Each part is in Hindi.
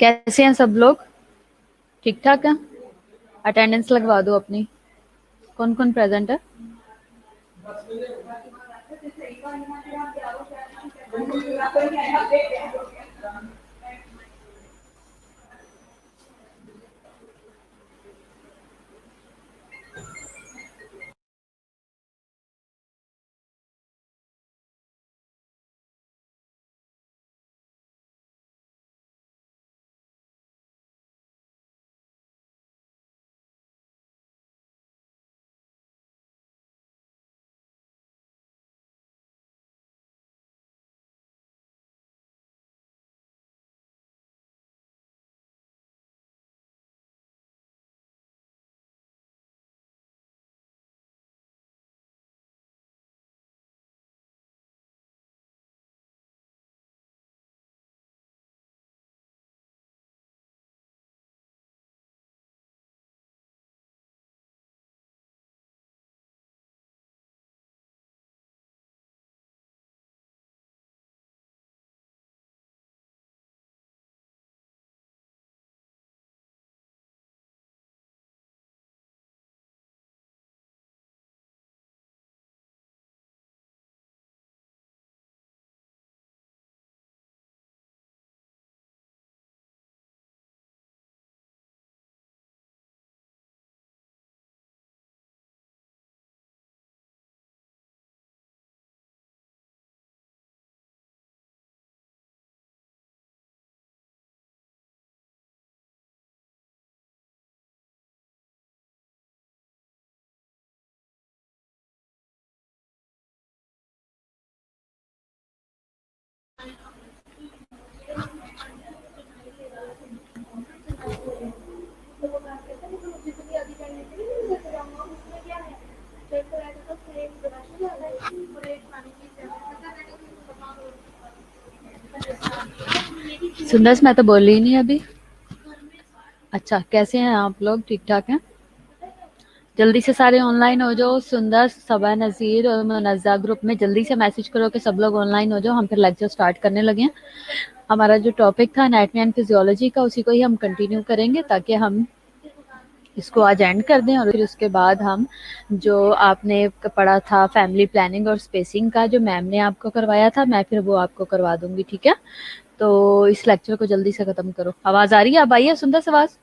कैसे हैं सब लोग? ठीक ठाक है। अटेंडेंस लगवा दो अपनी। कौन कौन प्रेजेंट है? सुंदर, मैं तो बोली ही नहीं अभी। अच्छा, कैसे हैं आप लोग? ठीक ठाक हैं? जल्दी से सारे ऑनलाइन हो जाओ। सुंदर, सबा, नज़ीर और मुनज़्ज़ा ग्रुप में जल्दी से मैसेज करो कि सब लोग ऑनलाइन हो जाओ। हम फिर लेक्चर स्टार्ट करने लगे हैं। हमारा जो टॉपिक था एनाटॉमी एंड फिजियोलॉजी का, उसी को ही हम कंटिन्यू करेंगे ताकि हम इसको आज एंड कर दें। और फिर उसके बाद हम जो आपने पढ़ा था फैमिली प्लानिंग और स्पेसिंग का, जो मैम ने आपको करवाया था, मैं फिर वो आपको करवा दूंगी। ठीक है? तो इस लेक्चर को जल्दी से खत्म करो। आवाज आ रही है? अब आई है सुंदर से आवाज?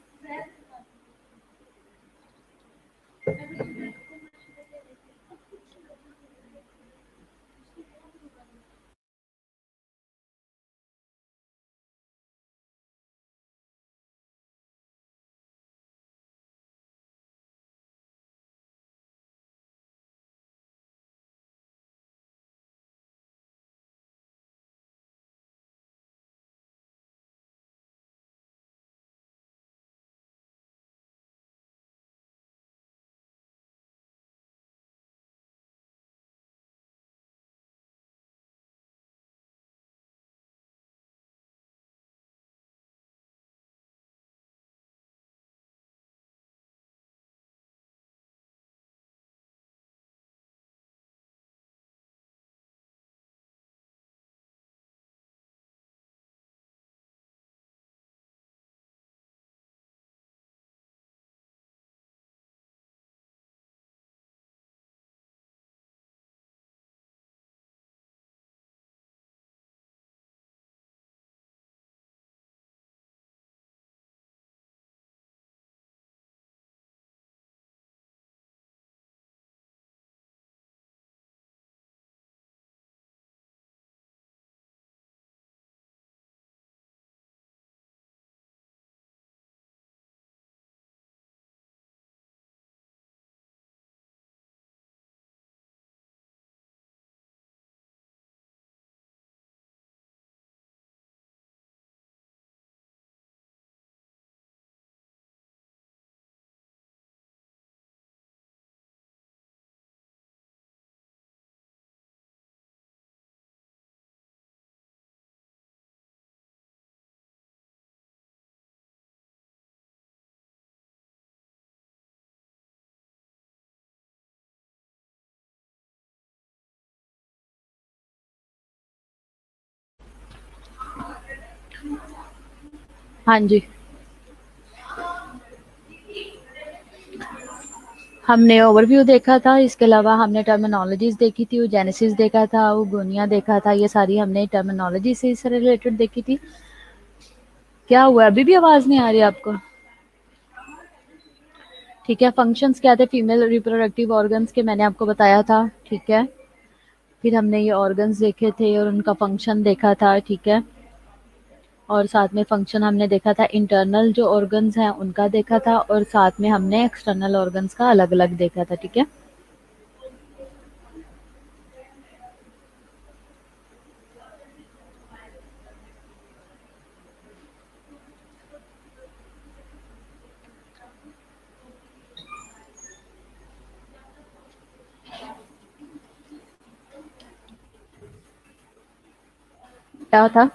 हाँ जी। हमने ओवरव्यू देखा था, इसके अलावा हमने टर्मिनोलॉजीज़ देखी थी, जेनेसिस देखा था, गुनिया देखा था, ये सारी हमने टर्मिनोलॉजी से इससे रिलेटेड देखी थी। क्या हुआ, अभी भी आवाज़ नहीं आ रही आपको? ठीक है, फंक्शंस क्या थे फीमेल रिप्रोडक्टिव ऑर्गन्स के, मैंने आपको बताया था। ठीक है, फिर हमने ये ऑर्गन्स देखे थे और उनका फंक्शन देखा था। ठीक है, और साथ में फंक्शन हमने देखा था, इंटरनल जो ऑर्गन्स हैं उनका देखा था, और साथ में हमने एक्सटर्नल ऑर्गन्स का अलग अलग देखा था। ठीक है, क्या था?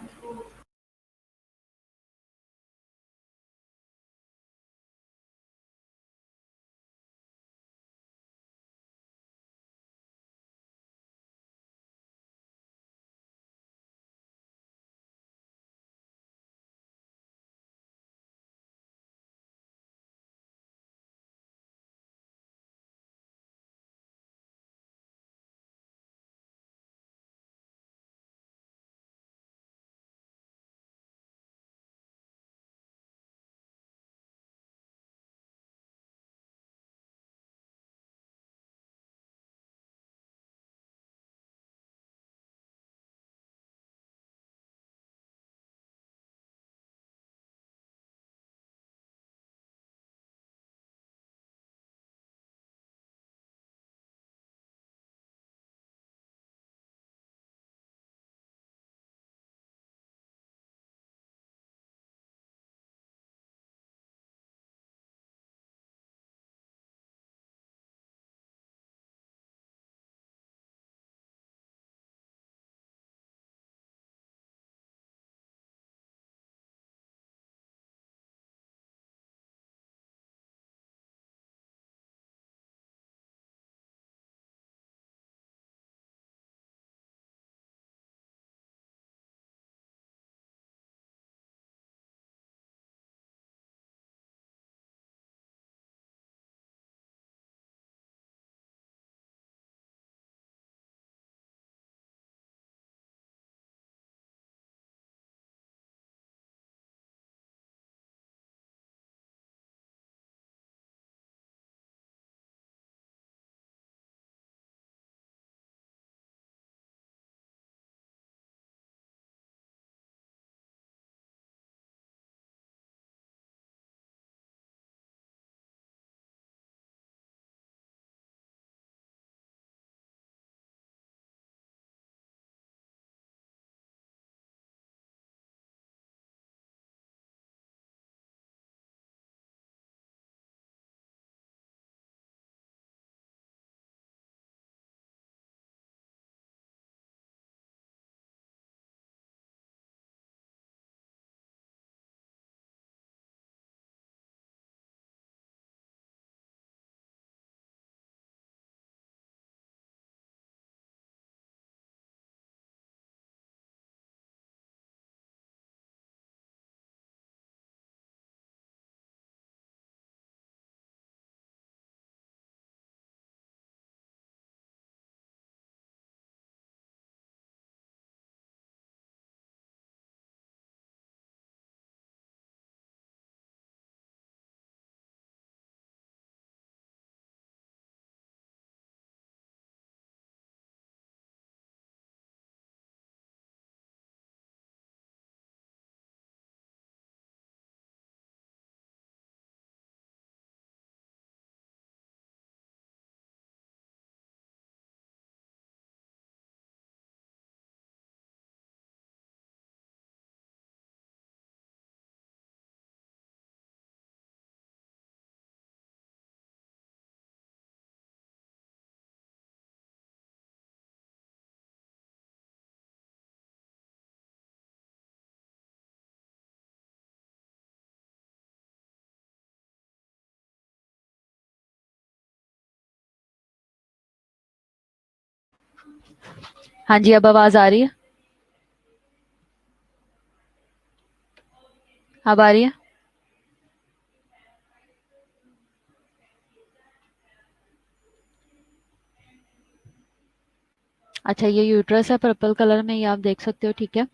हाँ जी, अब आवाज़ आ रही है? अब आ रही है? अच्छा, ये यूट्रस है पर्पल कलर में, ये आप देख सकते हो, ठीक है।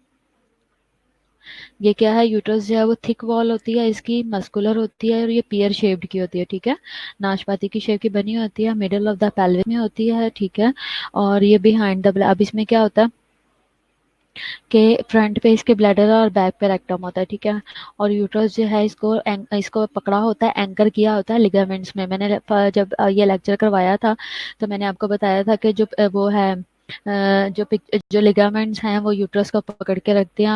ये क्या है, यूट्रस जो है वो थिक वॉल होती है इसकी, मस्कुलर होती है और ये पियर शेप्ड की होती है, ठीक है। नाशपाती की शेप की बनी होती है, मिडल ऑफ द पेल्विस में होती है, ठीक है। और ये बिहाइंड द, अब इसमें क्या होता है कि फ्रंट पे इसके ब्लैडर और बैक पे रेक्टम होता है, ठीक है। और यूट्रस जो है इसको पकड़ा होता है, एंकर किया होता है लिगामेंट्स में। मैंने जब ये लेक्चर करवाया था तो मैंने आपको बताया था कि जो वो है जो लिगामेंट्स हैं वो यूट्रस को पकड़ के रखते हैं।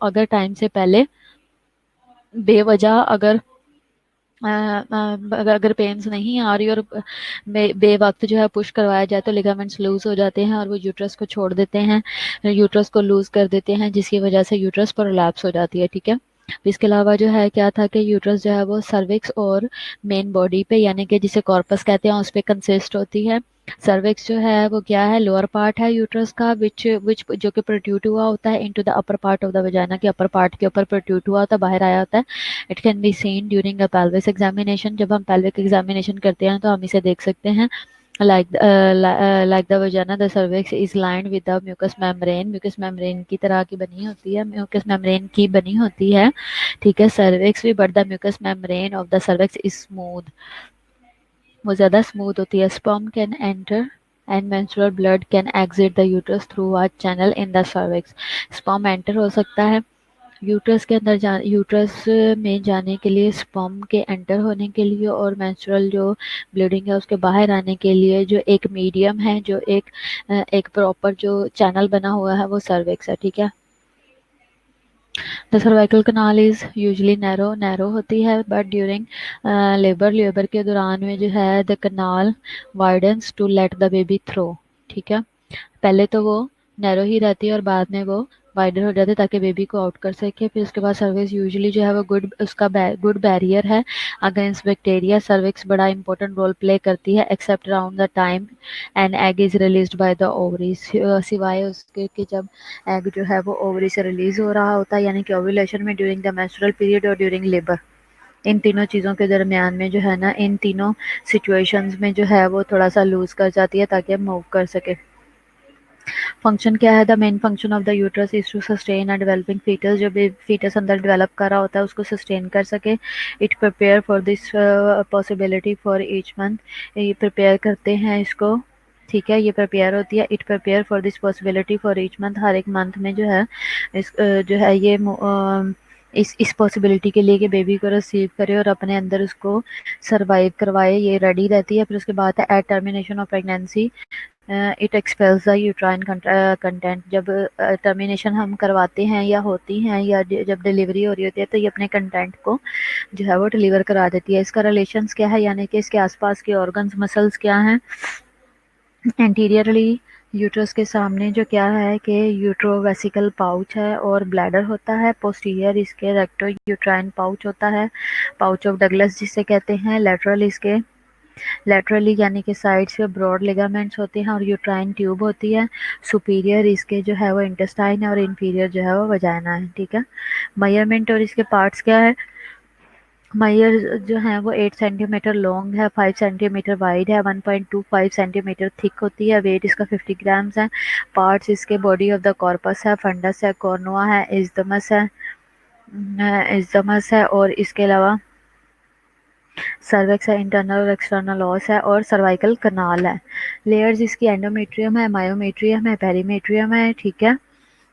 अगर टाइम से पहले बेवजह अगर पेन्स नहीं आ रही और बेवक्त जो है पुश करवाया जाए तो लिगामेंट्स लूज हो जाते हैं और वो यूट्रस को छोड़ देते हैं, यूट्रस को लूज कर देते हैं, जिसकी वजह से यूट्रस पर रिलैप्स हो जाती है, ठीक है। इसके अलावा जो है क्या था कि यूट्रस जो है वो सर्विक्स और मेन बॉडी पे, यानी कि जिसे कॉर्पस कहते हैं, उस पे कंसिस्ट होती है। सर्विक्स जो है वो क्या है, लोअर पार्ट है यूट्रस का, विच विच जो कि प्रोट्रूड हुआ होता है into the upper part of the vagina, के अपर पार्ट के ऊपर प्रोट्रूड हुआ होता है, बाहर आया होता है। It can be seen during a pelvic examination. जब हम pelvic एग्जामिनेशन करते हैं तो हम इसे देख सकते हैं। Like the vagina, the cervix is lined with the mucous membrane, mucous membrane की तरह की बनी होती है, mucous membrane की बनी होती है, ठीक है, cervix भी, but the mucous membrane of the cervix is smooth, वो ज़्यादा स्मूथ होती है। sperm can enter and menstrual blood can exit the uterus through a channel in the cervix। sperm enter हो सकता है यूट्रस में जाने के लिए, स्पर्म के एंटर होने के लिए, और मेंस्ट्रुअल जो ब्लीडिंग है उसके बाहर आने के लिए जो एक मीडियम है, जो एक प्रॉपर जो चैनल बना हुआ है वो सर्विक्स है, ठीक है। The cervical canal is usually narrow, narrow होती है, बट ड्यूरिंग लेबर के दौरान में जो है the canal widens to let the baby through, ठीक है। पहले तो वो नैरो ही रहती है और बाद में वो वाइडर हो जाती है ताकि बेबी को आउट कर सके। फिर उसके बाद सर्विक्स यूजुअली जो है वो गुड बैरियर है अगेंस्ट बैक्टीरिया। सर्विक्स बड़ा इंपॉर्टेंट रोल प्ले करती है except around the time and egg is released by the ovaries, सिवाय उसके कि जब एग जो है वो ओवरी से रिलीज हो रहा होता है, यानी कि ओव्यूलेशन में, ड्यूरिंग द मेंस्ट्रुअल पीरियड और ड्यूरिंग लेबर। इन तीनों चीज़ों के दरमियान में जो है ना, इन तीनों सिचुएशंस में जो है वो थोड़ा सा लूज कर जाती है ताकि मूव कर सके। फंक्शन क्या है, the main function of the uterus is to sustain a developing fetus, जो भी फीटस अंदर डेवलप कर रहा होता है उसको सस्टेन कर सके। It prepare for this possibility for each month, ये प्रिपेयर करते हैं इसको, ठीक है, ये प्रिपेयर होती है। It prepare for this possibility for each month, हर एक मंथ में जो है जो है ये इस पॉसिबिलिटी के लिए कि बेबी को रिसीव करे और अपने अंदर उसको सरवाइव करवाए, ये रेडी रहती है। फिर उसके बाद है at termination of pregnancy it expels the uterine content, जब टर्मिनेशन हम करवाते हैं या होती हैं या जब डिलीवरी हो रही होती है तो ये अपने कंटेंट को जो है वो डिलीवर करा देती है। इसका रिलेशंस क्या है, यानी कि इसके आसपास के ऑर्गन्स मसल्स क्या हैं। एंटीरियरली यूट्रस के सामने जो क्या है कि यूट्रोवेसिकल पाउच है और ब्लैडर होता है। पोस्टीरियर इसके रेक्टो यूट्राइन पाउच होता है, पाउच ऑफ डगलस जिसे कहते हैं। लेटरली यानी कि साइड्स पे ब्रॉड लिगामेंट्स होते हैं और यूट्राइन ट्यूब होती है। सुपीरियर इसके जो है वो इंटेस्टाइन है और इंफीरियर जो है वो वजाइना है, ठीक है। मेजरमेंट और इसके पार्ट्स क्या है, मायर जो है वो 8 सेंटीमीटर लॉन्ग है, 5 सेंटीमीटर वाइड है, 1.25 सेंटीमीटर थिक होती है, वेट इसका 50 ग्राम्स है। पार्ट्स इसके बॉडी ऑफ द कॉर्पस है, फंडस है, कॉर्नुआ है, इज्दमस है और इसके अलावा सर्विक्स है, इंटरनल और एक्सटर्नल ऑस है और सर्वाइकल कनाल है। लेयर्स इसकी एंडोमेट्रियम है, मायोमेट्रियम है, पेरीमेट्रियम है, ठीक है।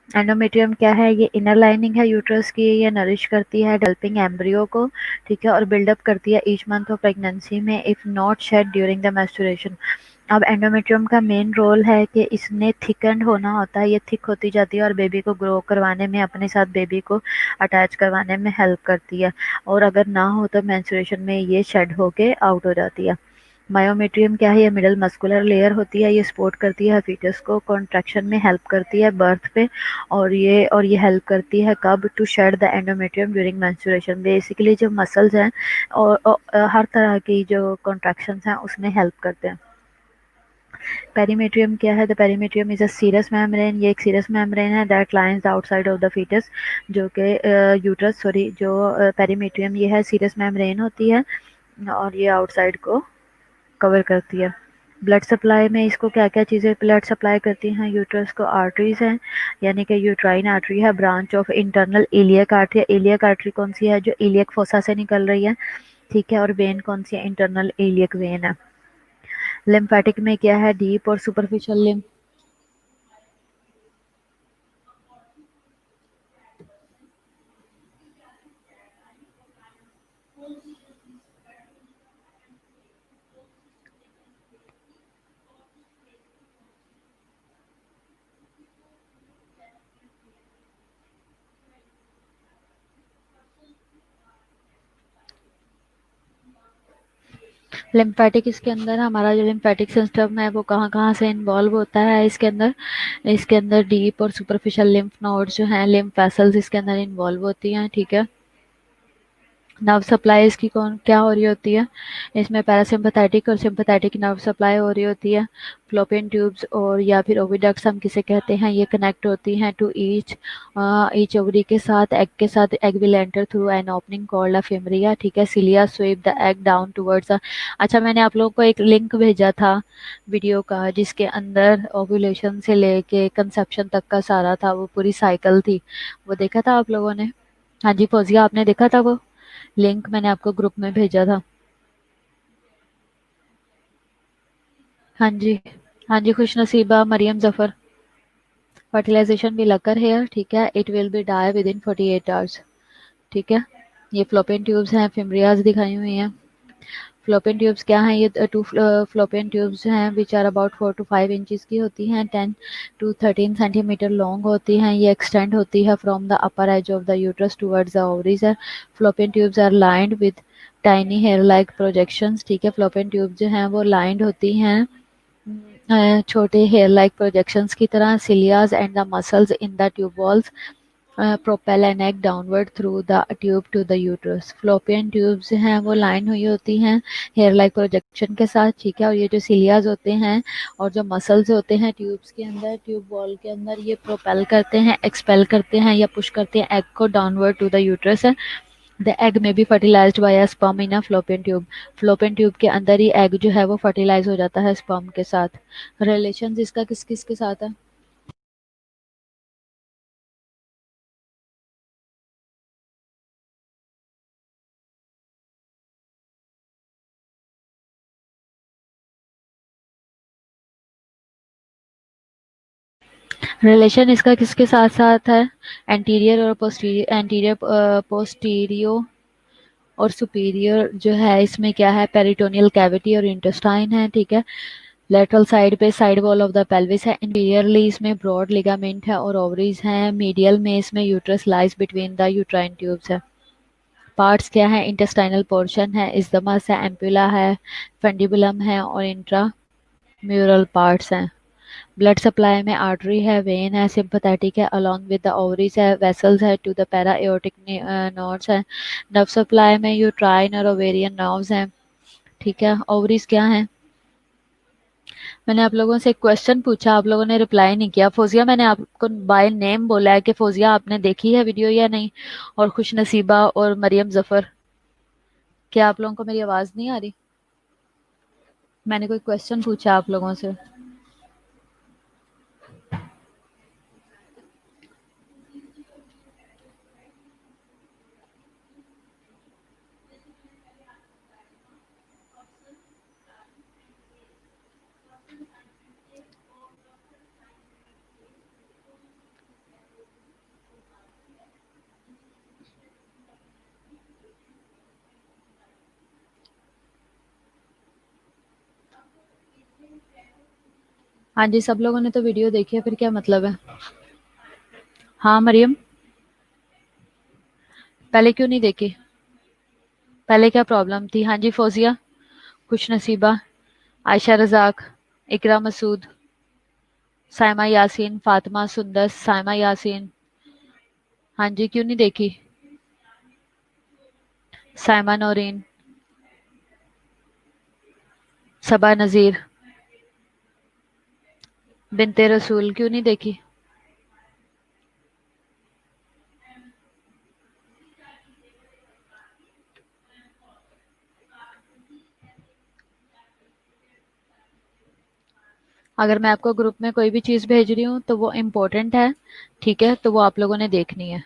एंडोमेट्रियम क्या है, ये इनर लाइनिंग है यूट्रस की, ये नरिश करती है डेवलपिंग एम्ब्रियो को, ठीक है, और बिल्डअप करती है ईच मंथ ऑफ प्रेगनेंसी में if not shed during the menstruation. अब एंडोमेट्रियम का मेन रोल है कि इसने थिकन्ड होना होता है, ये थिक होती जाती है और बेबी को ग्रो करवाने में, अपने साथ बेबी को अटैच करवाने में हेल्प करती है, और अगर ना हो तो मेंस्ट्रुएशन में ये शेड होके आउट हो जाती है। मायोमेट्रियम क्या है, ये मिडल मस्कुलर लेयर होती है, ये सपोर्ट करती है फीटस को, कॉन्ट्रैक्शन में हेल्प करती है बर्थ पे, और ये हेल्प करती है कब, to shed the endometrium during menstruation. Basically जो मसल्स हैं और हर तरह की जो कॉन्ट्रैक्शंस हैं उसमें हेल्प करते हैं। पेरीमेट्रियम क्या है? The perimetrium is a serous membrane, ये एक सीरस मेम्ब्रेन है that lines the outside of the fetus, जो कि यूट्रस सॉरी जो पेरीमेट्रियम ये है सीरस मेम्ब्रेन होती है और ये आउटसाइड को कवर करती है। ब्लड सप्लाई में इसको क्या क्या चीज़ें ब्लड सप्लाई करती हैं यूट्रस को? आर्टरीज हैं, यानी कि यूट्राइन आर्टरी है, branch of internal iliac artery. Iliac artery कौन सी है? जो इलियक फोसा से निकल रही है, ठीक है। और वेन कौन सी है? इंटरनल इलियक वेन है। लिम्फेटिक में क्या है? डीप और सुपरफिशियल लिम्फ। लिम्फेटिक इसके अंदर हमारा जो लिम्फेटिक सिस्टम है वो कहाँ कहाँ से इन्वॉल्व होता है इसके अंदर डीप और सुपरफिशियल लिम्फ नोड्स जो हैं, लिम्फ वेसल्स इसके अंदर इन्वॉल्व होती हैं, ठीक है। नर्व सप्लाई इसकी कौन क्या हो रही होती है? इसमें पैरासिम्पथेटिक और सिम्पथेटिक नर्व सप्लाई हो रही होती है। फ्लोपियन ट्यूब्स और या फिर ओविडक्ट्स हम किसे कहते हैं, ये कनेक्ट होती हैं टू ईच ओवरी के साथ। एग के साथ egg will enter through an opening called a fimbria, ठीक है। Cilia sweep the egg down towards अच्छा, मैंने आप लोगों को एक लिंक भेजा था वीडियो का जिसके अंदर ओव्यूलेशन से लेके कंसेप्शन तक का सारा था, वो पूरी साइकिल थी। वो देखा था आप लोगों ने? हाँ जी फौजिया, आपने देखा था वो लिंक? मैंने आपको ग्रुप में भेजा था। हाँ जी, हाँ जी, खुश नसीबा मरियम जफर। फर्टिलाइजेशन भी लकर है, ठीक है। It will be die within 48 hours, ठीक है। ये फ्लोपियन ट्यूब्स हैं, फिमरियाज दिखाई हुई हैं। फ्लोपियन ट्यूब्स क्या हैं? ये टू फ्लोपियन ट्यूब्स हैं which are about 4 to 5 inches की होती हैं, 10 to 13 सेंटीमीटर लॉन्ग होती हैं। ये एक्सटेंड होती है from the upper edge of the uterus towards the ovaries. Fallopian tubes are lined with tiny hair like projections, ठीक है। फ्लोपियन ट्यूब जो हैं वो लाइंड होती हैं छोटे हेयर लाइक प्रोजेक्शंस की तरह। Cilias and the muscles in the tube walls propel an egg downward through the tube to the uterus. Fallopian tubes हैं वो लाइन हुई होती हैं हेयर लाइक प्रोजेक्शन के साथ, ठीक है। और ये जो सिलियाज होते हैं और जो मसल्स होते हैं ट्यूब्स के अंदर, ट्यूब वॉल के अंदर, ये प्रोपेल करते हैं, एक्सपेल करते हैं या पुश करते हैं एग को downward to the uterus. The egg may be fertilized by a sperm in a fallopian tube. Fallopian tube के अंदर ही एग जो है वो फर्टिलाइज हो जाता है स्पर्म के साथ। रिलेशन इसका किस किस के साथ है? रिलेशन इसका किसके साथ साथ है? एंटीरियर और पोस्टीरियर, एंटीरियर पोस्टीरियो और सुपीरियर जो है इसमें क्या है? पेरिटोनियल कैविटी और इंटेस्टाइन है, ठीक है। लेटरल साइड पे side wall of the pelvis है। इंटीरियरली इसमें ब्रॉड लिगामेंट है और ओवरीज हैं। मीडियल में इसमें uterus lies between the uterine tubes है। पार्ट्स क्या है? इंटेस्टाइनल पोर्शन है, इस्दमस है, एम्पुला है, फंडिबुलम है और इंट्रा म्यूरल पार्ट्स हैं। ब्लड सप्लाई में आर्टरी है, वेन है, सिंपैथेटिक है, अलोंग विद द ओवरीज है, वेसल्स है to the para aortic nodes है। नर्व सप्लाई में यूट्राइन और ओवेरियन नर्व्स हैं, ठीक है। ओवरीज क्या है? मैंने आप लोगों से एक क्वेश्चन पूछा, आप लोगों ने रिप्लाई नहीं किया। फौजिया, मैंने आपको बाय नेम बोला है कि फौजिया आपने देखी है वीडियो या नहीं, और खुश नसीबा और मरियम जफर। क्या आप लोगों को मेरी आवाज नहीं आ रही? मैंने कोई क्वेश्चन पूछा आप लोगों से। हाँ जी, सब लोगों ने तो वीडियो देखी है, फिर क्या मतलब है? हाँ मरियम, पहले क्यों नहीं देखी? पहले क्या प्रॉब्लम थी? हाँ जी फौजिया, खुश नसीबा, आयशा रजाक, इकरा मसूद, साइमा यासीन, फातिमा सुंदस, साइमा यासीन। हाँ जी, क्यों नहीं देखी? साइमा नौरीन, सबा नज़ीर, बिनते रसूल क्यों नहीं देखी? अगर मैं आपको ग्रुप में कोई भी चीज भेज रही हूँ तो वो इम्पोर्टेंट है, ठीक है, तो वो आप लोगों ने देखनी है।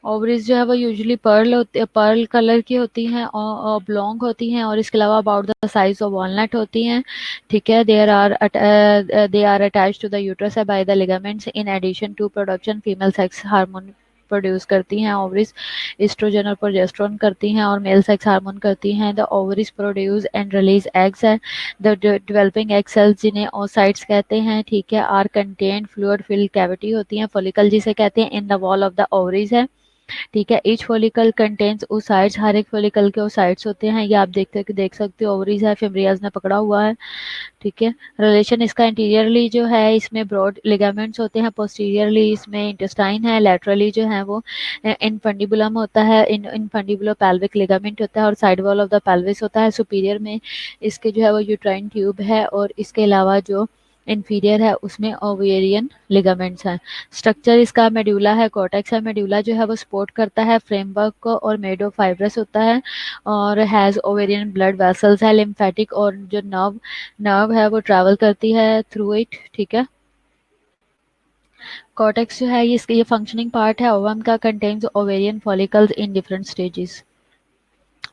ओवरीज जो है वो यूजुअली पर्ल होती है, पर्ल कलर की होती हैं और ऑब्लोंग होती हैं, और इसके अलावा about the size of walnut होती हैं, ठीक है। They are attached to the uterus by the ligaments. In addition to production female sex hormone produce करती हैं ओवरीज, एस्ट्रोजन और प्रोजेस्टेरोन करती हैं, और मेल सेक्स हार्मोन करती हैं। The ovaries produce and release eggs है। द डेवलपिंग एग सेल्स, जिन्हें oocytes कहते हैं, ठीक है, are contain fluid filled cavity होती हैं। फॉलिकल जिसे कहते हैं in the wall of the ovaries है, ठीक है। ईच फॉलिकल कंटेन्स oocytes, हर एक फॉलिकल के oocytes होते हैं। ये आप देख सकते हो, ओवरीज है, फिम्ब्रियाज ने पकड़ा हुआ है, ठीक है। रिलेशन इसका इंटीरियरली जो है इसमें ब्रॉड लिगामेंट्स होते हैं, पोस्टीरियरली इसमें इंटेस्टाइन है, लैटरली जो है वो इनफंडिबुलम होता है, इनफंडिबुलो पैल्विक लिगामेंट होता है, और side wall of the pelvis होता है। सुपीरियर में इसके जो है वो यूट्राइन ट्यूब है, और इसके अलावा जो इंफीरियर है उसमें ओवेरियन लिगामेंट्स हैं। स्ट्रक्चर इसका मेड्यूला है, कॉर्टेक्स है। मेड्यूला जो है वो सपोर्ट करता है फ्रेमवर्क को, और मेड ऑफ फाइब्रस होता है, और हैज़ ओवेरियन ब्लड वेसल्स है। लिम्फेटिक और जो नर्व नर्व है वो ट्रैवल करती है थ्रू इट, ठीक है। कॉर्टेक्स जो है ये फंक्शनिंग पार्ट है ओवम का, contains ovarian follicles in different stages.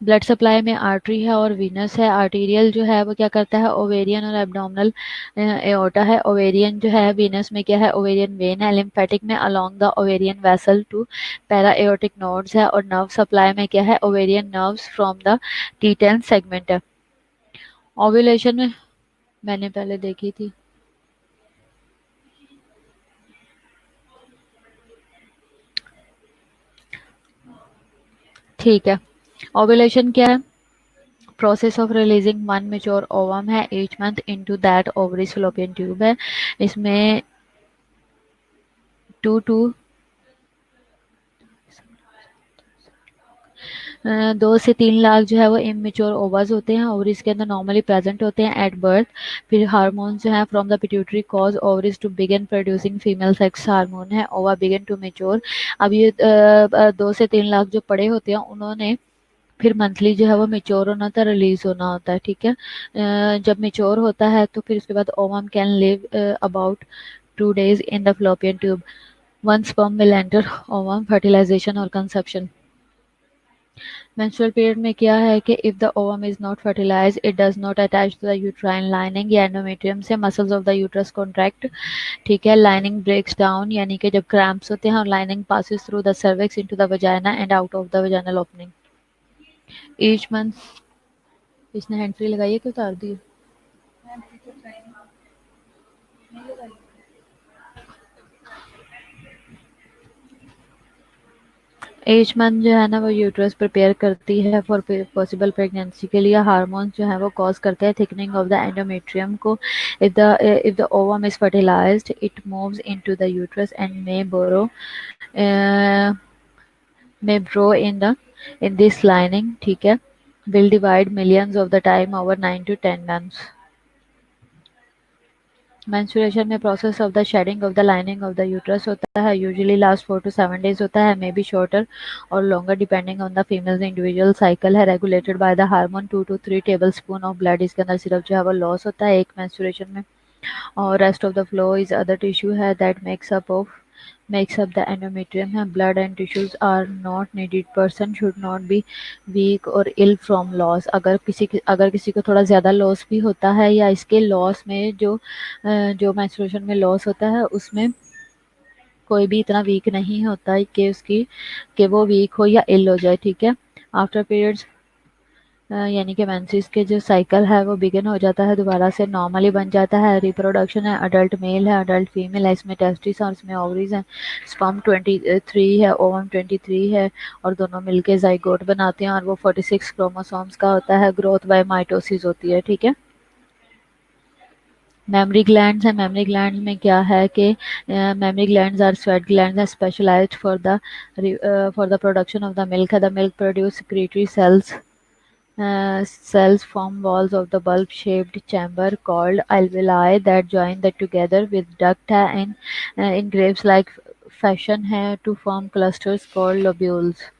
Blood supply में आर्टरी है और वीनस है। आर्टीरियल जो है वो क्या करता है, ओवेरियन और एब्डोमिनल एओर्टा है। ओवेरियन जो है, वीनस में क्या है, ओवेरियन वेन है। लिम्फेटिक में along the ovarian vessel to para aortic nodes है। और नर्व सप्लाई में क्या है, ovarian nerves from the T10 segment है। ओव्यूलेशन में मैंने पहले देखी थी, ठीक है। ओव्यूलेशन क्या है, process of releasing one mature ovum है each month into that ovary fallopian tube है। इसमें 2 to 2 से 3 लाख जो है वो इमेच्योर ओवाज होते हैं, ओवरीज के अंदर नॉर्मली प्रेजेंट होते हैं एट बर्थ। फिर हार्मोन्स जो है from the pituitary cause ovaries to begin producing female sex hormone है, ओवा बिगिन टू मेच्योर। अब ये 2 से 3 लाख जो पड़े होते हैं उन्होंने फिर मंथली जो है वो मेच्योर होना होता है, रिलीज होना होता है, ठीक है। जब मेच्योर होता है तो फिर उसके बाद ovum can live about 2 days in the fallopian tube. One sperm will enter ovum, fertilisation और कंसेप्शन। मेंस्ट्रुअल पीरियड में क्या है कि if the ovum is not fertilise, it does not attach to the uterine lining या एंडोमेट्रियम से। Muscles of the uterus contract, ठीक है। लाइनिंग ब्रेक्स डाउन, यानी कि जब क्रैम्प्स होते हैं, और lining passes through the cervix into the vagina and out of the vaginal opening. Each month इसने हैंड फ्री लगाई है कि उतार दी है? एज मंथ जो है ना वो यूट्रस प्रिपेयर करती है फॉर पॉसिबल प्रेगनेंसी के लिए। हार्मोन्स जो है वो कॉज करते हैं थिकनिंग ऑफ द एंडोमेट्रियम को। If the ovum is fertilised, it moves into the uterus and may grow in this lining, ठीक है। will divide millions of the time over 9 to 10 months। menstruation में process of the shedding of the lining of the uterus होता है, usually last 4 to 7 days होता है, may be shorter और longer depending on the female's individual cycle है। regulated by the hormone 2 to 3 tablespoon of blood, इसके अंदर सिर्फ जो है वो loss होता है एक menstruation में, और rest of the flow is other tissue है that makes up the endometrium है। blood and tissues are not needed, person should not be weak or ill from loss। अगर किसी को थोड़ा ज़्यादा लॉस भी होता है, या इसके लॉस में जो menstruation में लॉस होता है उसमें कोई भी इतना वीक नहीं होता है कि वो वीक हो या इल हो जाए, ठीक है। आफ्टर पीरियड्स यानी कि मेंसेस के जो साइकिल है वो बिगिन हो जाता है, दोबारा से नॉर्मली बन जाता है। रिप्रोडक्शन है, अडल्ट मेल है, अडल्ट फीमेल है, इसमें टेस्टिस और इसमें ओवरीज हैं। स्पर्म 23 है, ओवम 23 है, और दोनों मिलके जाइगोट बनाते हैं, और वो 46 क्रोमोसोम्स का होता है। ग्रोथ बाय माइटोसिस होती है, ठीक है। मेमरी ग्लैंड्स है, मेमरी ग्लैंड्स में क्या है कि mammary glands are sweat glands है, specialised for the production of the milk है। The milk produce secretory cells, cells form walls of the bulb-shaped chamber called alveoli that join that together with duct in grapes-like fashion है to form clusters called lobules.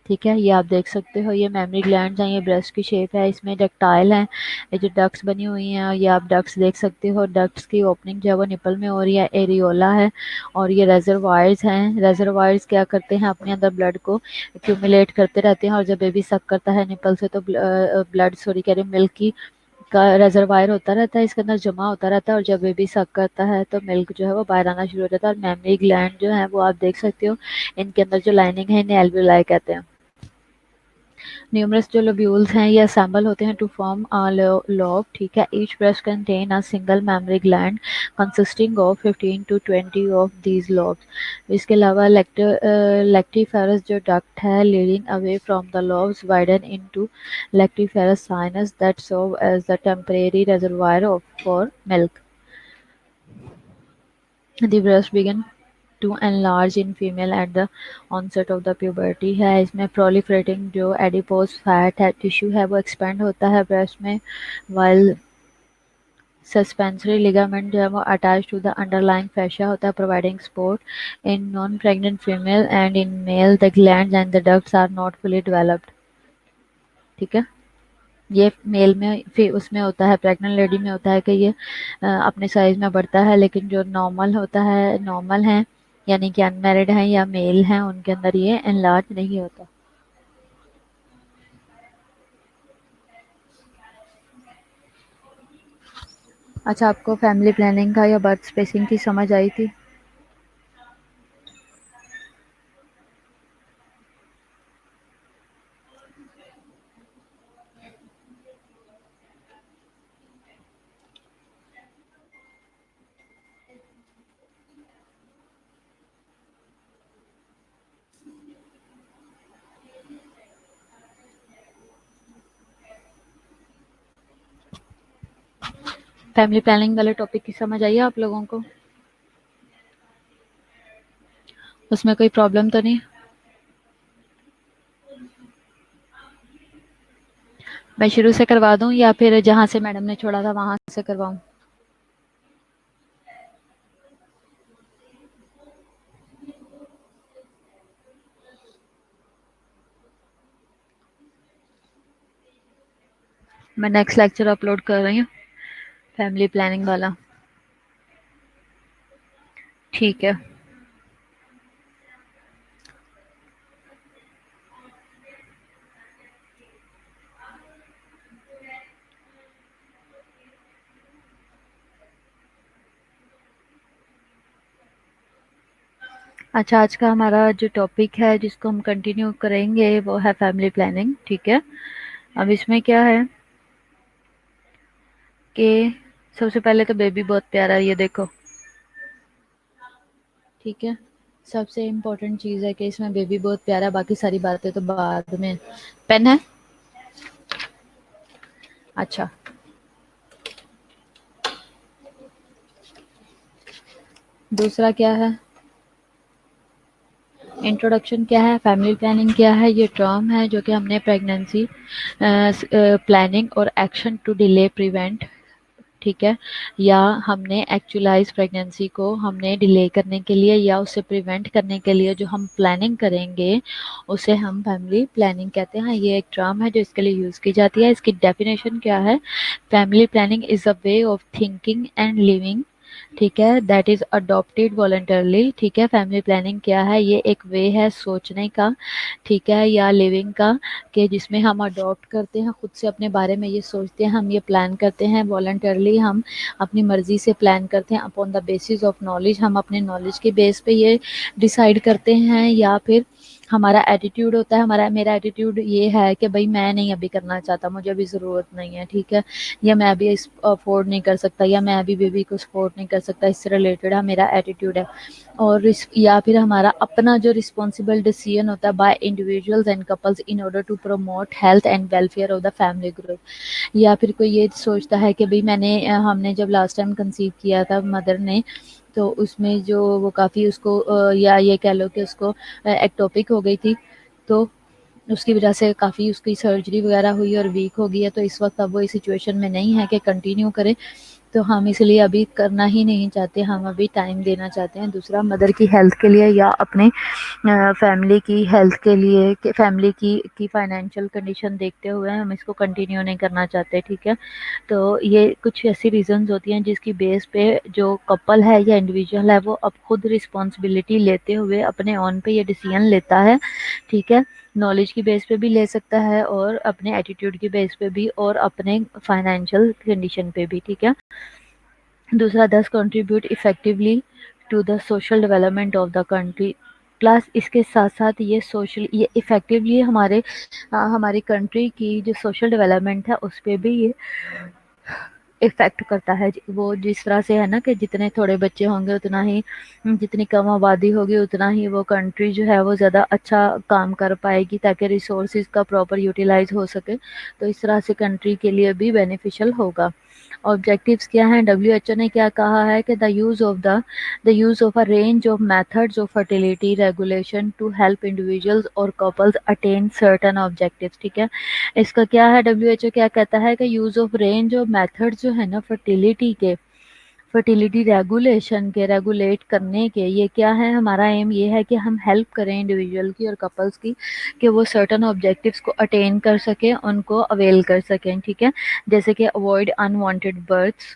ठीक है, ये आप देख सकते हो, ये मेमोरी ग्लैंड्स हैं, ये ब्रेस्ट की शेप है, इसमें डक्टाइल हैं, ये जो डक्ट्स बनी हुई हैं, ये आप डक्ट्स देख सकते हो, डक्ट्स की ओपनिंग जो है वो निपल में हो रही है, एरियोला है, और ये रेजरवायर्स हैं। रेजरवायर्स क्या करते हैं, अपने अंदर ब्लड को एक्यूमुलेट करते रहते हैं, और जब बेबी सक करता है निपल से तो ब्लड सॉरी कह रही मिल्क की का रिजर्वायर होता रहता है, इसके अंदर जमा होता रहता है, और जब बेबी सक करता है तो मिल्क जो है वो बाहर आना शुरू हो जाता है। और मेमोरी ग्लैंड जो है वो आप देख सकते हो, इनके अंदर जो लाइनिंग है इन्हें एल्वियोलाई कहते हैं। न्यूमरस जो लोब्यूल्स हैं ये असेंबल होते हैं टू फॉर्म अ लोब, ठीक है। Each breast contain a single mammary gland consisting of 15 to 20 of these lobes. इसके अलावा लेक्टिफेरस जो डक्ट है leading away from the lobes widen into lactiferous sinus that serve as the temporary reservoir for milk. The breast begin to enlarge in female at the onset of the puberty है। इसमें proliferating जो adipose fat है टिश्यू है वो expand होता है breast में, while suspensory ligament जो है वो attached to the underlying fascia होता है providing support in non-pregnant female, and in male the glands and the ducts are not fully developed। ठीक है, ये मेल में फिर उसमें होता है, प्रेग्नेंट लेडी में होता है कि ये अपने साइज में बढ़ता है, लेकिन जो नॉर्मल होता है, नॉर्मल है यानी कि अनमैरिड हैं या मेल हैं, उनके अंदर ये एनलार्ज नहीं होता। अच्छा, आपको फैमिली प्लानिंग का या बर्थ स्पेसिंग की समझ आई थी? फैमिली प्लानिंग वाले टॉपिक की समझ आई है आप लोगों को? उसमें कोई प्रॉब्लम तो नहीं? मैं शुरू से करवा दूं या फिर जहां से मैडम ने छोड़ा था वहां से करवाऊं? मैं नेक्स्ट लेक्चर अपलोड कर रही हूँ फैमिली प्लानिंग वाला। ठीक है। अच्छा, आज का हमारा जो टॉपिक है जिसको हम कंटिन्यू करेंगे वो है फैमिली प्लानिंग, ठीक है। अब इसमें क्या है कि सबसे पहले तो बेबी बहुत प्यारा है, ये देखो, ठीक है। सबसे इम्पोर्टेंट चीज़ है कि इसमें बेबी बहुत प्यारा है, बाकी सारी बातें तो बाद में। पेन है? अच्छा, दूसरा क्या है, इंट्रोडक्शन क्या है, फैमिली प्लानिंग क्या है, ये टर्म है जो कि हमने प्रेगनेंसी प्लानिंग और एक्शन टू डिले प्रिवेंट, ठीक है, या हमने एक्चुअलाइज प्रेगनेंसी को हमने डिले करने के लिए या उसे प्रिवेंट करने के लिए जो हम प्लानिंग करेंगे उसे हम फैमिली प्लानिंग कहते हैं। ये एक टर्म है जो इसके लिए यूज़ की जाती है। इसकी डेफिनेशन क्या है, family planning is a way of thinking and living, ठीक है, दैट इज अडॉप्टेड वॉलंटरली, ठीक है। फैमिली प्लानिंग क्या है, ये एक वे है सोचने का, ठीक है, या लिविंग का, कि जिसमें हम अडॉप्ट करते हैं, खुद से अपने बारे में ये सोचते हैं, हम ये प्लान करते हैं वॉलंटरली, हम अपनी मर्जी से प्लान करते हैं upon the basis of knowledge, हम अपने नॉलेज के बेस पे ये डिसाइड करते हैं, या फिर हमारा एटीट्यूड होता है, हमारा मेरा एटीट्यूड ये है कि भाई मैं नहीं अभी करना चाहता, मुझे अभी ज़रूरत नहीं है, ठीक है, या मैं अभी अफोर्ड नहीं कर सकता, या मैं अभी बेबी को सपोर्ट नहीं कर सकता, इससे रिलेटेड है मेरा एटीट्यूड है। और या फिर हमारा अपना जो रिस्पॉन्सिबल डिसीजन होता है by individuals and couples in order to promote health and welfare of the family group. या फिर कोई ये सोचता है कि भाई हमने जब लास्ट टाइम कंसीव किया था मदर ने, तो उसमें जो वो काफ़ी उसको या ये कह लो कि उसको एक्टोपिक हो गई थी, तो उसकी वजह से काफ़ी उसकी सर्जरी वगैरह हुई और वीक हो गई है, तो इस वक्त अब वो इस सिचुएशन में नहीं है कि कंटिन्यू करे, तो हम इसलिए अभी करना ही नहीं चाहते, हम अभी टाइम देना चाहते हैं दूसरा मदर की हेल्थ के लिए या अपने फैमिली की हेल्थ के लिए, कि फैमिली की फाइनेंशियल कंडीशन देखते हुए हम इसको कंटिन्यू नहीं करना चाहते, ठीक है। तो ये कुछ ऐसी रीज़न्स होती हैं जिसकी बेस पे जो कपल है या इंडिविजुअल है वो अब खुद रिस्पॉन्सिबिलिटी लेते हुए अपने ऑन पे ये डिसीजन लेता है, ठीक है। नॉलेज की बेस पे भी ले सकता है और अपने एटीट्यूड की बेस पे भी और अपने फाइनेंशियल कंडीशन पे भी, ठीक है। दूसरा, thus contribute effectively to the social development of the country. Plus इसके साथ साथ ये इफेक्टिवली हमारी कंट्री की जो सोशल डेवलपमेंट है उस पर भी ये इफ़ेक्ट करता है। वो जिस तरह से है ना कि जितने थोड़े बच्चे होंगे उतना ही, जितनी कम आबादी होगी उतना ही वो कंट्री जो है वो ज़्यादा अच्छा काम कर पाएगी ताकि रिसोर्सेज का प्रॉपर यूटिलाइज हो सके, तो इस तरह से कंट्री के लिए भी बेनिफिशियल होगा। ऑब्जेक्टिव्स क्या हैं? डब्ल्यूएचओ ने क्या कहा है कि the use of a range of methods of fertility regulation to help individuals और कपल्स अटेन सर्टेन ऑब्जेक्टिव्स, ठीक है। इसका क्या है, डब्ल्यूएचओ क्या कहता है कि use of range of methods जो है ना फर्टिलिटी रेगुलेशन के, रेगुलेट करने के, ये क्या है, हमारा एम ये है कि हम हेल्प करें इंडिविजुअल की और कपल्स की कि वो सर्टन ऑब्जेक्टिव्स को अटेन कर सकें, उनको अवेल कर सकें, ठीक है। जैसे कि अवॉइड अनवांटेड बर्थ्स,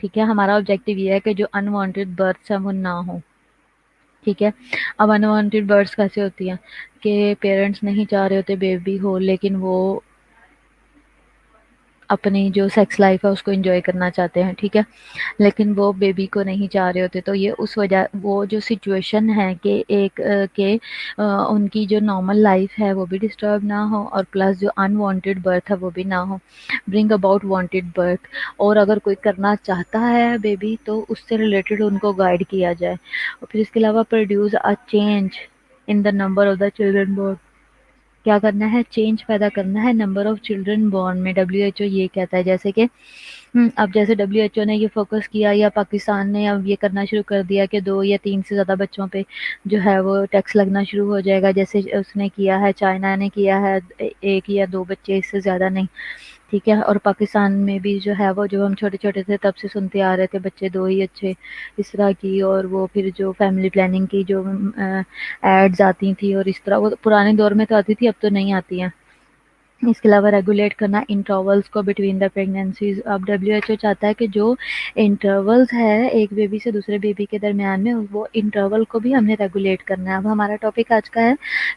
ठीक है। हमारा ऑब्जेक्टिव ये है कि जो अनवांटेड बर्थ्स हैं वो ना हो, ठीक है। अब अनवांटेड बर्थ्स कैसे होती हैं कि पेरेंट्स नहीं चाह रहे होते बेबी हो, लेकिन वो अपनी जो सेक्स लाइफ है उसको एंजॉय करना चाहते हैं, ठीक है, लेकिन वो बेबी को नहीं चाह रहे होते, तो ये उस वजह वो जो सिचुएशन है कि उनकी जो नॉर्मल लाइफ है वो भी डिस्टर्ब ना हो और प्लस जो अनवांटेड बर्थ है वो भी ना हो, ब्रिंग अबाउट वांटेड बर्थ। और अगर कोई करना चाहता है बेबी तो उससे रिलेटेड उनको गाइड किया जाए। और फिर इसके अलावा produce a change in the number of the children born, क्या करना है, चेंज पैदा करना है नंबर ऑफ चिल्ड्रन बॉर्न में। डब्ल्यूएचओ ये कहता है, जैसे कि अब जैसे डब्ल्यूएचओ ने ये फोकस किया या पाकिस्तान ने अब ये करना शुरू कर दिया कि 2 या 3 से ज़्यादा बच्चों पे जो है वो टैक्स लगना शुरू हो जाएगा, जैसे उसने किया है, चाइना ने किया है, 1 या 2 बच्चे, इससे ज़्यादा नहीं, ठीक है। और पाकिस्तान में भी जो है वो, जो हम छोटे-छोटे थे तब से सुनते आ रहे थे, बच्चे 2 ही अच्छे, इस तरह की। और वो फिर जो फैमिली प्लानिंग की जो एड्स आती थी और इस तरह, वो पुराने दौर में तो आती थी, अब तो नहीं आती हैं। इसके अलावा रेगुलेट करना इंटरवल्स को बिटवीन द प्रेगनेंसीज। अब डब्ल्यूएचओ चाहता है कि जो इंटरवल्स है एक बेबी से दूसरे बेबी के दरमियान में, वो इंटरवल को भी हमने रेगुलेट करना है। अब हमारा टॉपिक आज का है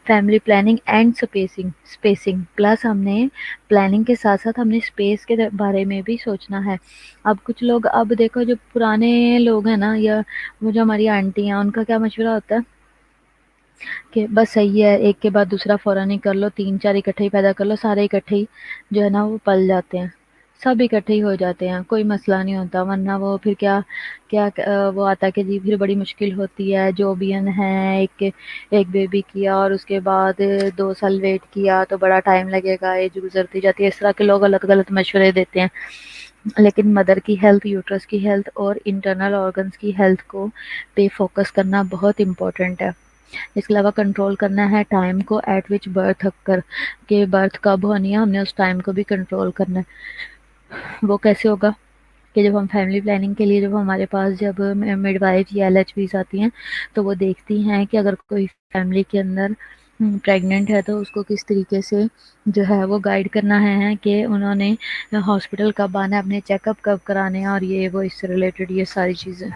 family planning and spacing plus हमने प्लानिंग के साथ साथ हमने स्पेस के बारे में भी सोचना है। अब कुछ लोग, अब देखो जो पुराने लोग हैं ना, या वो जो हमारी आंटी हैं, उनका क्या मशवरा होता है कि बस सही है, एक के बाद दूसरा फ़ौरन ही कर लो, 3-4 इकट्ठे ही पैदा कर लो, सारे इकट्ठे ही जो है ना वो पल जाते हैं, सब इकट्ठे ही हो जाते हैं, कोई मसला नहीं होता। वरना वो फिर क्या क्या वो आता है कि जी फिर बड़ी मुश्किल होती है, जो बियन है एक एक बेबी किया और उसके बाद 2 साल वेट किया तो बड़ा टाइम लगेगा, एज गुजरती जाती है, इस तरह के लोग गलत गलत मशवरे देते हैं। लेकिन मदर की हेल्थ, यूट्रस की हेल्थ और इंटरनल ऑर्गन्स की हेल्थ को पे फोकस करना बहुत इम्पोर्टेंट है। इसके अलावा कंट्रोल करना है टाइम को, एट विच बर्थ अक्कर, के बर्थ कब होनी है, हमने उस टाइम को भी कंट्रोल करना है। वो कैसे होगा कि जब हम फैमिली प्लानिंग के लिए, जब हमारे पास जब मिडवाइफ या एलएचबीज आती हैं तो वो देखती हैं कि अगर कोई फैमिली के अंदर प्रेग्नेंट है तो उसको किस तरीके से जो है वो गाइड करना है कि उन्होंने हॉस्पिटल कब आना है, अपने चेकअप कब कराने हैं, और ये वो इससे रिलेटेड ये सारी चीज़ें।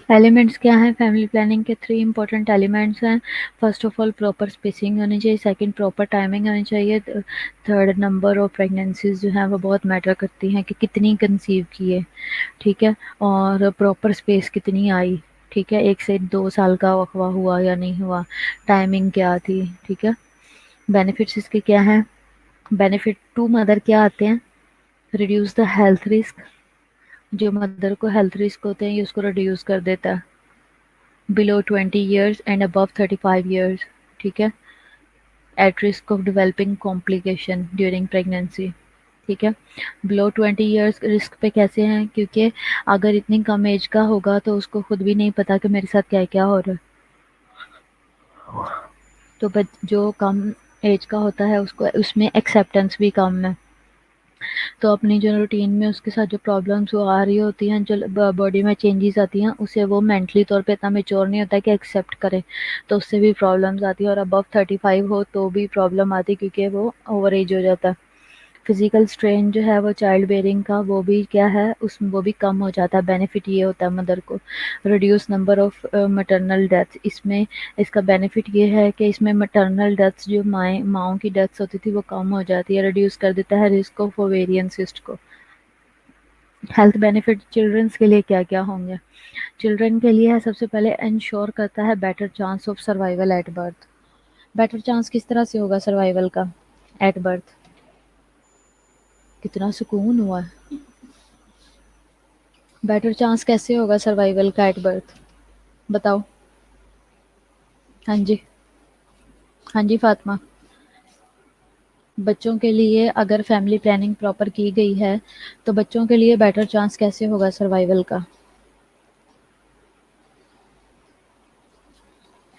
एलिमेंट्स क्या हैं फैमिली प्लानिंग के? 3 इंपॉर्टेंट एलिमेंट्स हैं। First of all proper spacing होनी चाहिए, सेकंड प्रॉपर टाइमिंग होनी चाहिए, थर्ड नंबर ऑफ प्रेगनेंसीज जो हैं वो बहुत मैटर करती हैं कि कितनी कंसीव की है, ठीक है, और प्रॉपर स्पेस कितनी आई, ठीक है, 1 से 2 साल का वकफा हुआ या नहीं हुआ, टाइमिंग क्या थी, ठीक है। बेनिफिट्स इसके क्या हैं? बेनिफिट टू मदर क्या आते हैं? रिड्यूस द हेल्थ रिस्क, जो मदर को हेल्थ रिस्क होते हैं ये उसको रिड्यूस कर देता है। Below 20 years and above 35 years, ठीक है, at risk of developing complication during pregnancy, ठीक है। बिलो 20 ईयर्स रिस्क पे कैसे हैं? क्योंकि अगर इतनी कम एज का होगा तो उसको खुद भी नहीं पता कि मेरे साथ क्या क्या हो रहा है, तो जो कम एज का होता है उसको उसमें एक्सेप्टेंस भी कम है। तो अपनी जो रूटीन में उसके साथ जो प्रॉब्लम्स वो आ रही होती हैं, जो बॉडी में चेंजेस आती हैं, उसे वो मेंटली तौर पे इतना मेच्योर नहीं होता है कि एक्सेप्ट करे, तो उससे भी प्रॉब्लम्स आती है। और अबव 35 हो तो भी प्रॉब्लम आती है, क्योंकि वो ओवर एज हो जाता है। फिजिकल स्ट्रेन जो है वो चाइल्ड बेयरिंग का वो भी क्या है, उस वो भी कम हो जाता है। बेनिफिट ये होता है मदर को, reduce number of maternal death. इसमें इसका बेनिफिट ये है कि इसमें मैटरनल डेथ्स, जो माँओं की डेथ्स होती थी, वो कम हो जाती है, रिड्यूस कर देता है रिस्क ऑफ ओवेरियन सिस्ट को। हेल्थ बेनिफिट चिल्ड्रंस के लिए क्या क्या होंगे? चिल्ड्रन के लिए है, सबसे पहले इंश्योर करता है better chance of survival at birth. Better chance किस तरह से होगा सर्वाइवल का एट बर्थ? कितना सुकून हुआ है। बेटर चांस कैसे होगा सर्वाइवल का एट बर्थ? बताओ। हाँ जी। हाँ जी फातिमा। बच्चों के लिए अगर फैमिली प्लानिंग प्रॉपर की गई है तो बच्चों के लिए बेटर चांस कैसे होगा सर्वाइवल का?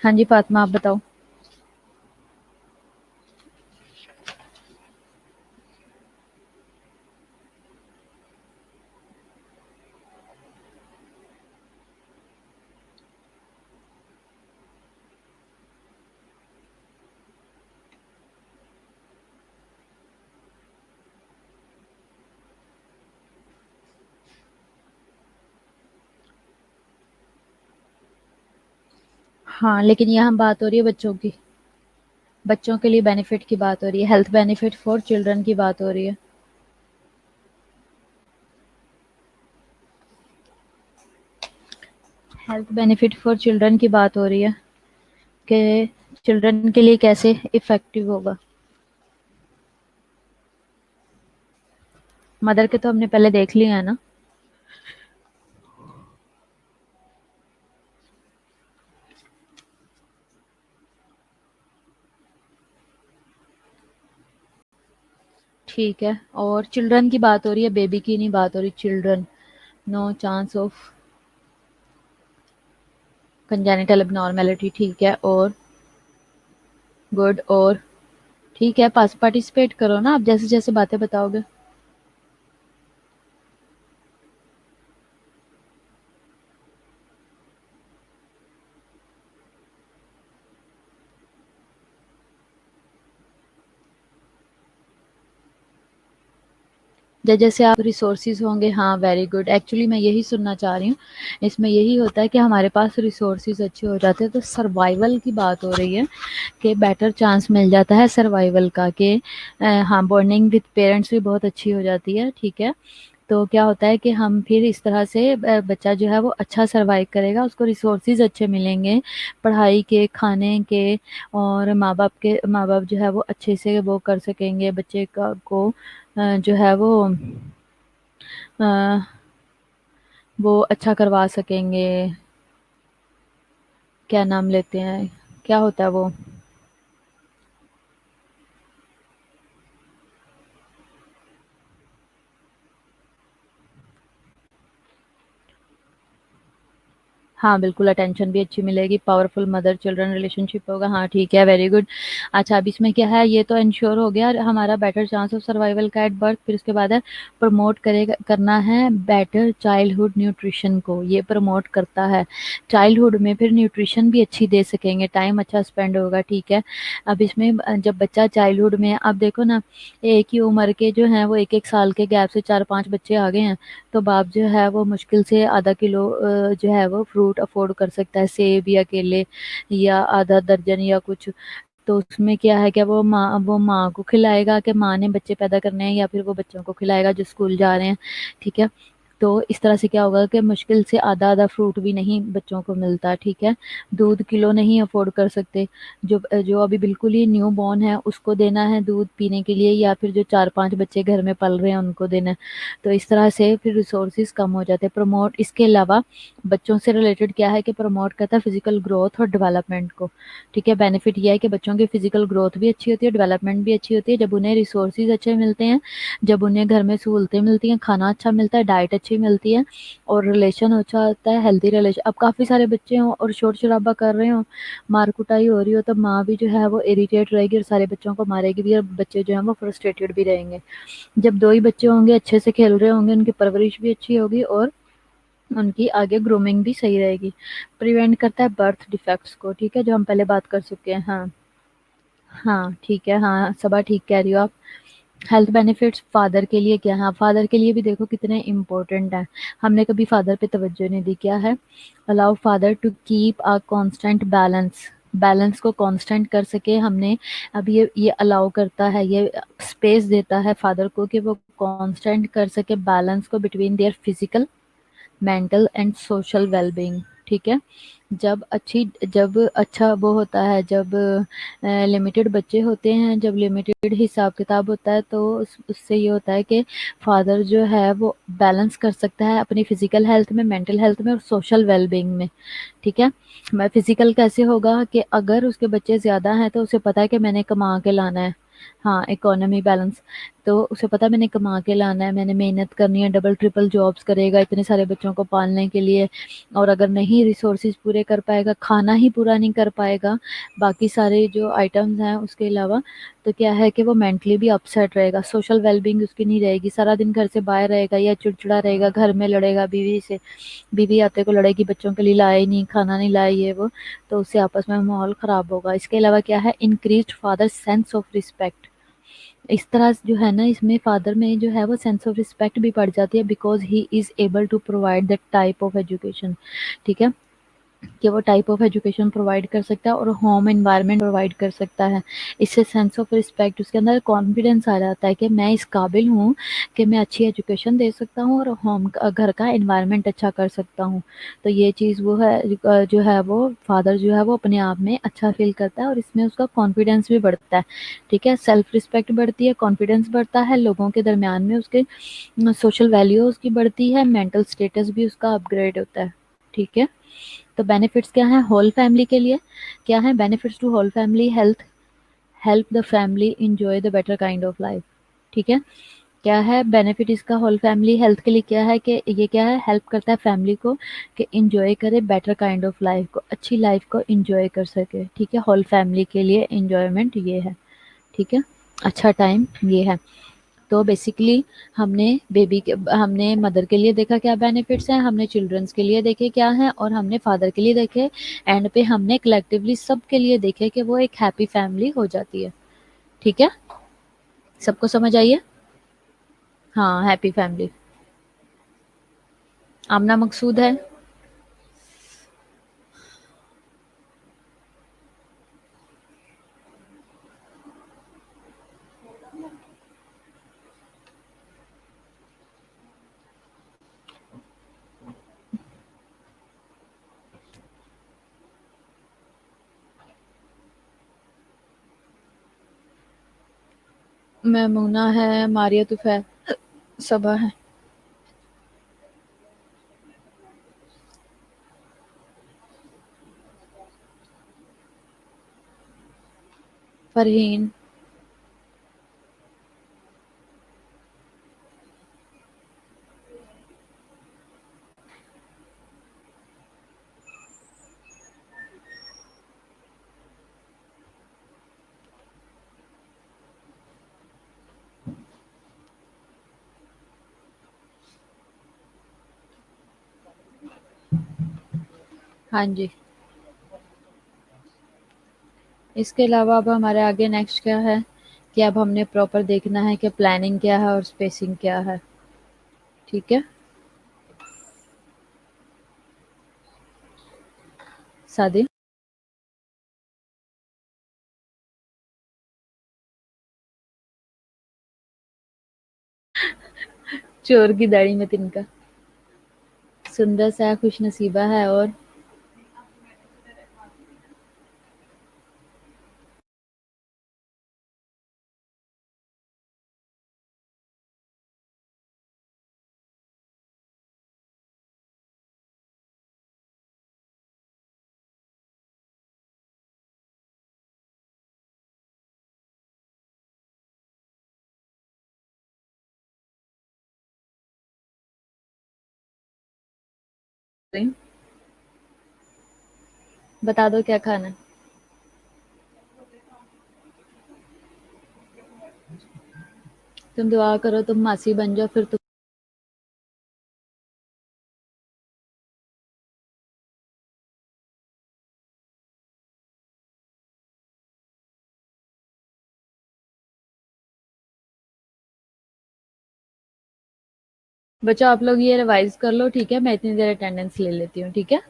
हाँ जी फातिमा, आप बताओ। हाँ, लेकिन यहाँ बात हो रही है बच्चों की। बच्चों के लिए बेनिफिट की बात हो रही है, हेल्थ बेनिफिट फॉर चिल्ड्रन की बात हो रही है। हेल्थ बेनिफिट फॉर चिल्ड्रन की बात हो रही है कि चिल्ड्रन के लिए कैसे इफेक्टिव होगा। मदर के तो हमने पहले देख लिया है ना। ठीक है, और चिल्ड्रन की बात हो रही है, बेबी की नहीं बात हो रही। Children, no chance of congenital abnormality, ठीक है। और गुड, और ठीक है, पास पार्टिसिपेट करो ना आप, जैसे जैसे बातें बताओगे। जैसे आप रिसोर्सेज होंगे, हाँ वेरी गुड, एक्चुअली मैं यही सुनना चाह रही हूँ। इसमें यही होता है कि हमारे पास रिसोर्सेज अच्छे हो जाते हैं, तो सर्वाइवल की बात हो रही है कि बेटर चांस मिल जाता है सर्वाइवल का, कि हाँ बॉन्डिंग विद पेरेंट्स भी बहुत अच्छी हो जाती है, ठीक है। तो क्या होता है कि हम फिर इस तरह से बच्चा जो है वो अच्छा सर्वाइव करेगा, उसको रिसोर्सेज अच्छे मिलेंगे, पढ़ाई के, खाने के, और माँ बाप जो है वो अच्छे से वो कर सकेंगे बच्चे का को जो है अ, वो अच्छा करवा सकेंगे। क्या नाम लेते हैं, क्या होता है वो? हाँ, बिल्कुल अटेंशन भी अच्छी मिलेगी, पावरफुल मदर चिल्ड्रन रिलेशनशिप होगा। हाँ, ठीक है, वेरी गुड। अच्छा, अब इसमें क्या है, ये तो इंश्योर हो गया हमारा बेटर चांस ऑफ सर्वाइवल का एट बर्थ। फिर उसके बाद है प्रमोट करेगा, करना है बेटर चाइल्डहुड न्यूट्रिशन को, ये प्रमोट करता है चाइल्डहुड में, फिर न्यूट्रिशन भी अच्छी दे सकेंगे, टाइम अच्छा स्पेंड होगा, ठीक है। अब इसमें जब बच्चा चाइल्डहुड में, अब देखो ना, एक ही उम्र के जो हैं वो एक एक साल के गैप से 4-5 बच्चे आ गए हैं, तो बाप जो है वो मुश्किल से आधा किलो जो है वो फ्रूट अफोर्ड कर सकता है, सेब या केले या आधा दर्जन या कुछ। तो उसमें क्या है, क्या वो माँ को खिलाएगा, कि माँ ने बच्चे पैदा करने हैं, या फिर वो बच्चों को खिलाएगा जो स्कूल जा रहे हैं, ठीक है। तो इस तरह से क्या होगा कि मुश्किल से आधा आधा फ्रूट भी नहीं बच्चों को मिलता, ठीक है। दूध किलो नहीं अफोर्ड कर सकते, जो जो अभी बिल्कुल ही न्यू बॉर्न है उसको देना है दूध पीने के लिए, या फिर जो 4-5 बच्चे घर में पल रहे हैं उनको देना है। तो इस तरह से फिर रिसोर्सेज कम हो जाते हैं। प्रमोट, इसके अलावा बच्चों से रिलेटेड क्या है कि प्रमोट करता है फिजिकल ग्रोथ और डेवलपमेंट को। ठीक है, बेनिफिट ये है कि बच्चों की फिजिकल ग्रोथ भी अच्छी होती है, डेवलपमेंट भी अच्छी होती है जब उन्हें रिसोर्सेज अच्छे मिलते हैं, जब उन्हें घर में सहूलतें मिलती हैं, खाना अच्छा मिलता है, डाइट अच्छी मिलती है और रिलेशन अच्छा होता है, हेल्दी रिलेशन। अब काफ़ी सारे बच्चे हों और शोर शराबा कर रहे हों, मार कुटाई हो रही हो, तब माँ भी जो है वो इरिटेट रहेगी और सारे बच्चों को मारेगी भी और बच्चे जो है वो फ्रस्ट्रेटेड भी रहेंगे। जब दो ही बच्चे होंगे, अच्छे से खेल रहे होंगे, उनकी परवरिश भी अच्छी होगी और उनकी आगे ग्रूमिंग भी सही रहेगी। प्रिवेंट करता है बर्थ डिफेक्ट्स को, ठीक है, जो हम पहले बात कर चुके हैं। हाँ, हाँ, ठीक है, हाँ, सबा ठीक कह रही हो आप। हेल्थ बेनिफिट्स फादर के लिए क्या है? हाँ, फादर के लिए भी देखो कितने इम्पोर्टेंट हैं। हमने कभी फादर पे तवज्जो नहीं दी। क्या है? Allow father to keep a constant balance, balance को कांस्टेंट कर सके हमने। अब ये अलाउ करता है, ये स्पेस देता है फादर को कि वो कांस्टेंट कर सके बैलेंस को between their physical, mental and social wellbeing. ठीक है, जब अच्छा वो होता है, जब लिमिटेड बच्चे होते हैं, जब लिमिटेड हिसाब किताब होता है, तो उससे ये होता है कि फादर जो है वो बैलेंस कर सकता है अपनी फिजिकल हेल्थ में, मेंटल हेल्थ में और सोशल वेलबींग में। ठीक है, मैं फिजिकल कैसे होगा कि अगर उसके बच्चे ज़्यादा हैं तो उसे पता है कि मैंने कमा के लाना है। हाँ, इकोनॉमी बैलेंस, तो उसे पता है मैंने कमा के लाना है, मैंने मेहनत करनी है, डबल ट्रिपल जॉब्स करेगा इतने सारे बच्चों को पालने के लिए, और अगर नहीं रिसोर्सेज पूरे कर पाएगा, खाना ही पूरा नहीं कर पाएगा, बाकी सारे जो आइटम्स हैं उसके अलावा, तो क्या है कि वो मेंटली भी अपसेट रहेगा, सोशल वेलबींग उसकी नहीं रहेगी, सारा दिन घर से बाहर रहेगा या चिड़चिड़ा रहेगा, घर में लड़ेगा बीवी से, बीवी आते को लड़ेगी बच्चों के लिए लाए ही नहीं, खाना नहीं लाए, ये वो, तो उससे आपस में माहौल ख़राब होगा। इसके अलावा क्या है? Increased father sense of respect. इस तरह जो है ना, इसमें फादर में जो है वो सेंस ऑफ रिस्पेक्ट भी बढ़ जाती है, because he is able to provide that type of education. ठीक है, कि वो टाइप ऑफ एजुकेशन प्रोवाइड कर सकता है और होम एनवायरनमेंट प्रोवाइड कर सकता है। इससे सेंस ऑफ रिस्पेक्ट, उसके अंदर कॉन्फिडेंस आ जाता है कि मैं इस काबिल हूँ कि मैं अच्छी एजुकेशन दे सकता हूँ और घर का एनवायरनमेंट अच्छा कर सकता हूँ। तो ये चीज़ वो है, जो है वो फादर जो है वो अपने आप में अच्छा फील करता है और इसमें उसका कॉन्फिडेंस भी बढ़ता है। ठीक है, सेल्फ रिस्पेक्ट बढ़ती है, कॉन्फिडेंस बढ़ता है, लोगों के दरमियान में उसके सोशल वैल्यू उसकी बढ़ती है, मेंटल स्टेटस भी उसका अपग्रेड होता है। ठीक है, तो बेनिफिट्स क्या हैं होल फैमिली के लिए? क्या है benefits to whole family? Health, help the family enjoy the better kind of life. ठीक है, क्या है बेनिफिट इसका होल फैमिली हेल्थ के लिए? क्या है कि ये क्या है, हेल्प करता है फैमिली को कि इंजॉय करे बेटर काइंड ऑफ लाइफ को, अच्छी लाइफ को इंजॉय कर सके। ठीक है, होल फैमिली के लिए इंजॉयमेंट ये है। ठीक है, अच्छा टाइम ये है। तो बेसिकली हमने मदर के लिए देखा क्या बेनिफिट्स हैं, हमने चिल्ड्रंस के लिए देखे क्या हैं, और हमने फादर के लिए देखे। एंड पे हमने कलेक्टिवली सब के लिए देखे कि वो एक हैप्पी फैमिली हो जाती है। ठीक है, सबको समझ आई है? हाँ, हैप्पी फैमिली। आमना मकसूद है। मैमूना है, मारिया तुफैल, सबा है। फरहीन। हाँ जी, इसके अलावा अब हमारे आगे नेक्स्ट क्या है कि अब हमने प्रॉपर देखना है कि प्लानिंग क्या है और स्पेसिंग क्या है। ठीक है, सादी। चोर की दाढ़ी में तिनका। सुंदर सा खुश नसीबा है और बता दो क्या खाना है। तुम दुआ करो तुम मासी बन जाओ फिर तुम। बच्चों आप लोग ये रिवाइज कर लो, ठीक है? मैं इतनी देर अटेंडेंस ले लेती हूँ, ठीक है?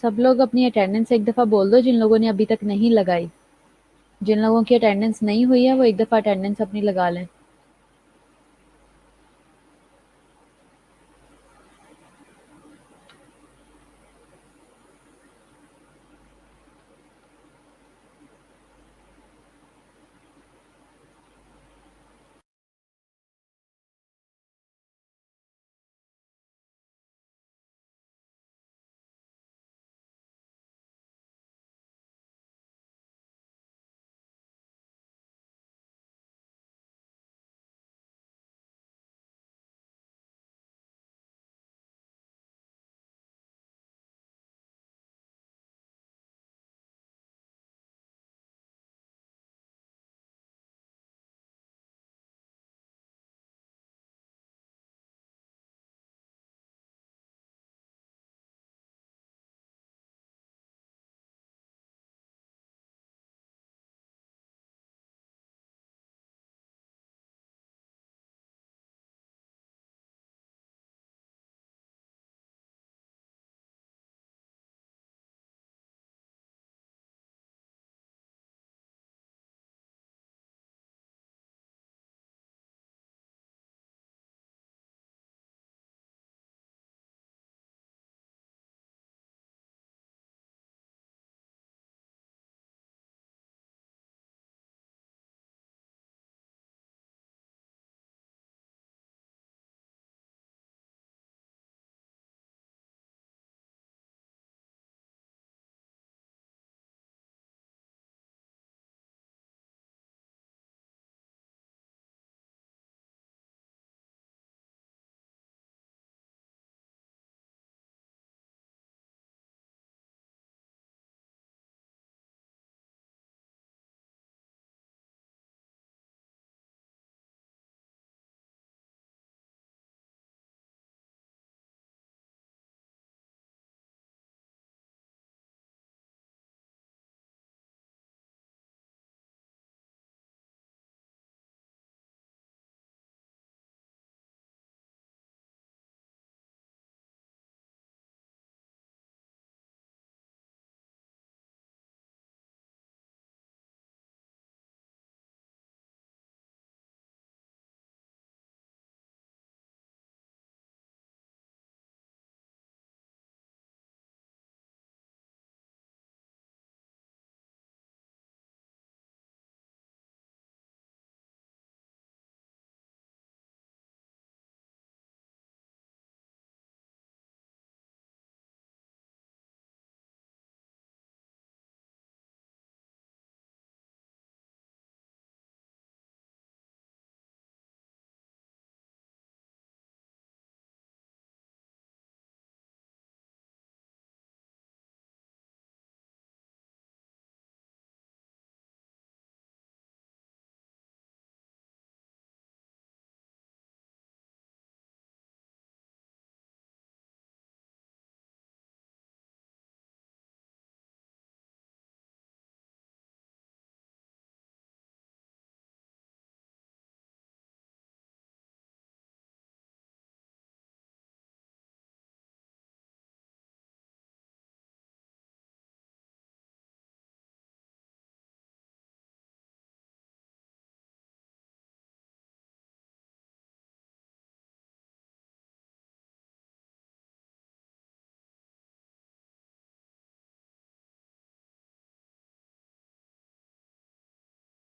सब लोग अपनी अटेंडेंस एक दफ़ा बोल दो, जिन लोगों ने अभी तक नहीं लगाई। जिन लोगों की अटेंडेंस नहीं हुई है वो एक दफ़ा अटेंडेंस अपनी लगा लें।